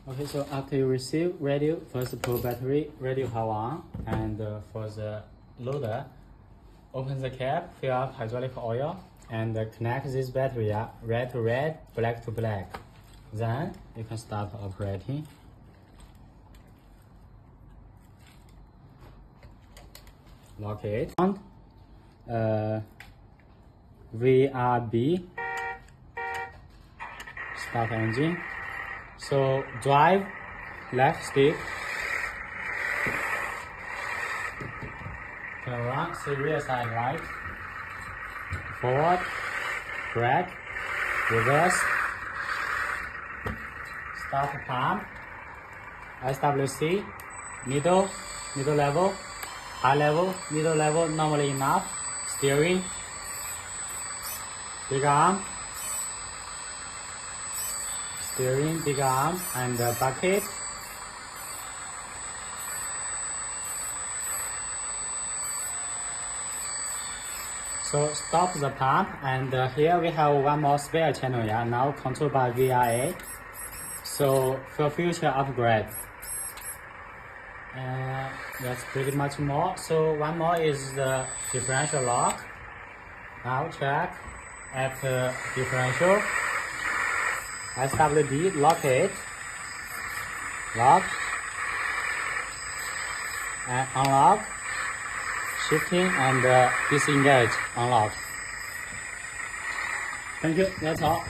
Okay, so after you receive radio, first pull battery, radio power on, and for the loader, open the cap, fill up hydraulic oil, and connect this battery red to red, black to black. Then you can start operating. Lock it. VRB. Start engine. So drive, left stick. Turn around, see rear side right. Forward, brake, reverse. Start pump. SWC, middle level, high level, middle level, normally enough. Steering, big arm. Steering, big arm, and the bucket. So stop the pump, and here we have one more spare channel, now controlled by VRA. So for future upgrade, that's pretty much more. So one more is the differential lock. Now check at differential. SWD, lock it, lock, and unlock, shifting and disengage, unlock. Thank you, that's all.